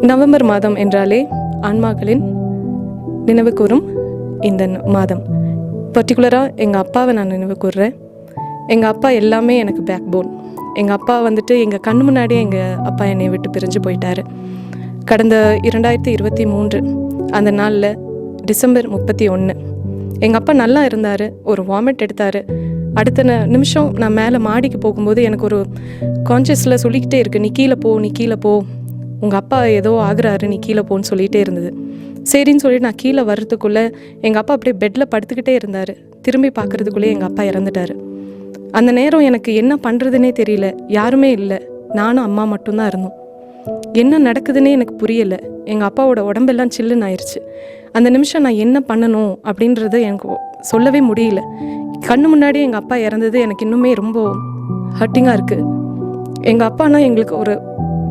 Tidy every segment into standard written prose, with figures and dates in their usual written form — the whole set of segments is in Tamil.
நவம்பர் மாதம் என்றாலே ஆன்மாக்களின் நினைவு கூறும் இந்த மாதம். பர்டிகுலராக எங்கள் அப்பாவை நான் நினைவு கூறுறேன். எங்கள் அப்பா எல்லாமே எனக்கு பேக் போன். எங்கள் அப்பா வந்துட்டு எங்கள் கண் முன்னாடியே எங்கள் அப்பா என்னை விட்டு பிரிஞ்சு போயிட்டார். கடந்த 2023 அந்த நாளில் டிசம்பர் 31 எங்கள் அப்பா நல்லா இருந்தார். ஒரு வாமிட் எடுத்தார். அடுத்த நிமிஷம் நான் மேலே மாடிக்கு போகும்போது எனக்கு ஒரு கான்ஷியஸில் சொல்லிக்கிட்டே இருக்குது, நீ கீழே போ, நீ கீழே போ, உங்கள் அப்பா ஏதோ ஆகுறாரு, நீ கீழே போன்னு சொல்லிகிட்டே இருந்தது. சரின்னு சொல்லிட்டு நான் கீழே வர்றதுக்குள்ளே எங்கள் அப்பா அப்படியே பெட்டில் படுத்துக்கிட்டே இருந்தார். திரும்பி பார்க்குறதுக்குள்ளே எங்கள் அப்பா இறந்துட்டார். அந்த நேரம் எனக்கு என்ன பண்ணுறதுனே தெரியல. யாருமே இல்லை, நானும் அம்மா மட்டும்தான் இருந்தோம். என்ன நடக்குதுன்னே எனக்கு புரியலை. எங்கள் அப்பாவோட உடம்பெல்லாம் சில்லுன்னு ஆயிடுச்சு. அந்த நிமிஷம் நான் என்ன பண்ணணும் அப்படின்றது எனக்கு சொல்லவே முடியல. கண்ணு முன்னாடி எங்கள் அப்பா இறந்தது எனக்கு இன்னுமே ரொம்ப ஹர்ட்டிங்காக இருக்குது. எங்கள் அப்பானா எங்களுக்கு ஒரு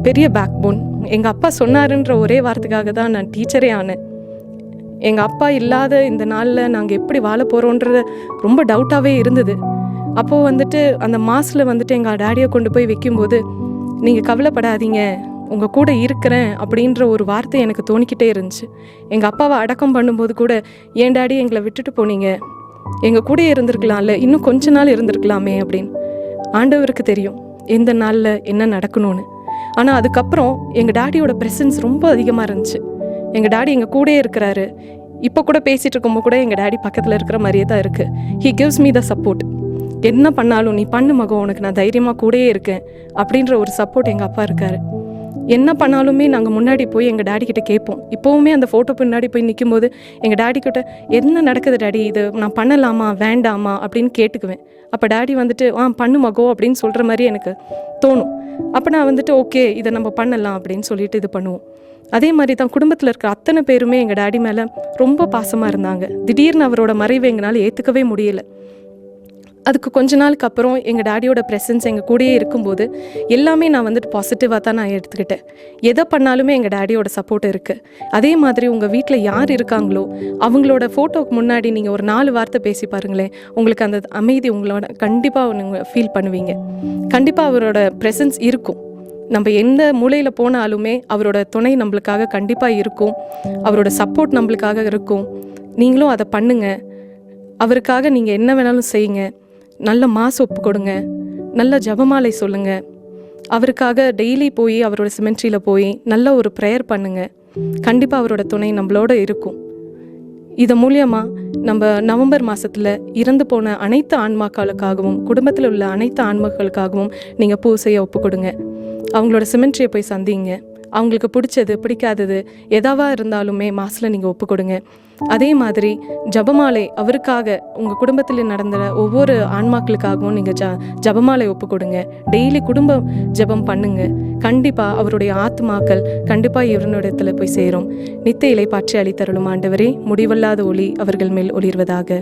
பெரிய பேக் போன். எங்கள் அப்பா சொன்னாருன்ற ஒரே வார்த்தைக்காக தான் நான் டீச்சரே ஆனேன். எங்கள் அப்பா இல்லாத இந்த நாளில் நாங்கள் எப்படி வாழ போகிறோன்றது ரொம்ப டவுட்டாகவே இருந்தது. அப்போது வந்துட்டு அந்த மாஸில் வந்துட்டு எங்கள் டேடியை கொண்டு போய் வைக்கும்போது, நீங்கள் கவலைப்படாதீங்க, உங்கள் கூட இருக்கிறேன் அப்படின்ற ஒரு வார்த்தை எனக்கு தோணிக்கிட்டே இருந்துச்சு. எங்கள் அப்பாவை அடக்கம் பண்ணும்போது கூட, ஏன் டேடி எங்களை விட்டுட்டு போனீங்க, எங்கள் கூட இருந்திருக்கலாம்ல, இன்னும் கொஞ்ச நாள் இருந்திருக்கலாமே அப்படின்னு. ஆண்டவருக்கு தெரியும் எந்த நாளில் என்ன நடக்கணும்னு. ஆனால் அதுக்கப்புறம் எங்கள் டேடியோட ப்ரெசன்ஸ் ரொம்ப அதிகமாக இருந்துச்சு. எங்கள் டேடி எங்கள் கூடயே இருக்கிறாரு. இப்போ கூட பேசிகிட்டு இருக்கும்போது கூட எங்கள் டேடி பக்கத்தில் இருக்கிற மாதிரியே தான் இருக்குது. He gives me the support. என்ன பண்ணாலும் நீ பண்ணு மகன், உனக்கு நான் தைரியமாக கூடயே இருக்கேன் அப்படின்ற ஒரு சப்போர்ட் எங்கள் அப்பா இருக்கார். என்ன பண்ணாலுமே நாங்கள் முன்னாடி போய் எங்கள் டேடி கிட்ட கேட்போம். இப்போவுமே அந்த ஃபோட்டோ பின்னாடி போய் நிற்கும்போது எங்கள் டேடி கிட்ட, என்ன நடக்குது டேடி, இது நான் பண்ணலாமா வேண்டாமா அப்படின்னு கேட்டுக்குவேன். அப்போ டேடி வந்துட்டு பண்ணு மகோ அப்படின்னு சொல்கிற மாதிரி எனக்கு தோணும். அப்போ நான் வந்துட்டு ஓகே, இதை நம்ம பண்ணலாம் அப்படின்னு சொல்லிட்டு இது பண்ணுவோம். அதே மாதிரி தான் குடும்பத்தில் இருக்கிற அத்தனை பேருமே எங்கள் டேடி மேலே ரொம்ப பாசமாக இருந்தாங்க. திடீர்னு அவரோட மறைவை எங்களால் ஏற்றுக்கவே முடியலை. அதுக்கு கொஞ்ச நாளுக்கு அப்புறம் எங்கள் டேடியோட ப்ரெசன்ஸ் எங்கள் கூடயே இருக்கும்போது எல்லாமே நான் வந்துட்டு பாசிட்டிவாக தான் நான் எடுத்துக்கிட்டேன். எதை பண்ணாலுமே எங்கள் டேடியோட சப்போர்ட் இருக்குது. அதே மாதிரி உங்கள் வீட்டில் யார் இருக்காங்களோ அவங்களோட ஃபோட்டோக்கு முன்னாடி நீங்கள் ஒரு 4 வார்த்தை பேசி பாருங்களேன், உங்களுக்கு அந்த அமைதி உங்களோட கண்டிப்பாக நீங்கள் ஃபீல் பண்ணுவீங்க. கண்டிப்பாக அவரோட ப்ரெசன்ஸ் இருக்கும். நம்ம எந்த மூலையில் போனாலுமே அவரோட துணை நம்மளுக்காக கண்டிப்பாக இருக்கும். அவரோட சப்போர்ட் நம்மளுக்காக இருக்கும். நீங்களும் அதை பண்ணுங்கள். அவருக்காக நீங்கள் என்ன வேணாலும் செய்யுங்க. நல்ல மாஸ் ஒப்பு கொடுங்க, நல்ல ஜபமாலை சொல்லுங்கள். அவருக்காக டெய்லி போய் அவரோட சிமெண்ட்ரியில் போய் நல்ல ஒரு ப்ரேயர் பண்ணுங்கள். கண்டிப்பாக அவரோட துணை நம்மளோட இருக்கும். இது மூலியமாக நம்ம நவம்பர் மாதத்தில் இறந்து போன அனைத்து ஆன்மாக்களுக்காகவும் குடும்பத்தில் உள்ள அனைத்து ஆன்மாக்களுக்காகவும் நீங்கள் பூசையை ஒப்பு கொடுங்க. அவங்களோட சிமெண்ட்ரியை போய் சந்திங்க. அவங்களுக்கு பிடிச்சது பிடிக்காதது எதாவாக இருந்தாலுமே மாசில் நீங்கள் ஒப்பு கொடுங்க. அதே மாதிரி ஜபமாலை அவருக்காக உங்கள் குடும்பத்தில் நடந்த ஒவ்வொரு ஆன்மாக்களுக்காகவும் நீங்கள் ஜபமாலை ஒப்பு கொடுங்க. டெய்லி குடும்ப ஜபம் பண்ணுங்க. கண்டிப்பாக அவருடைய ஆத்மாக்கள் கண்டிப்பாக இவரிடத்தில் போய் சேரும். நித்திய இலை பாற்றி அளித்தருளும் ஆண்டவரே, முடிவல்லாத ஒளி அவர்கள் மேல் ஒளிர்வதாக.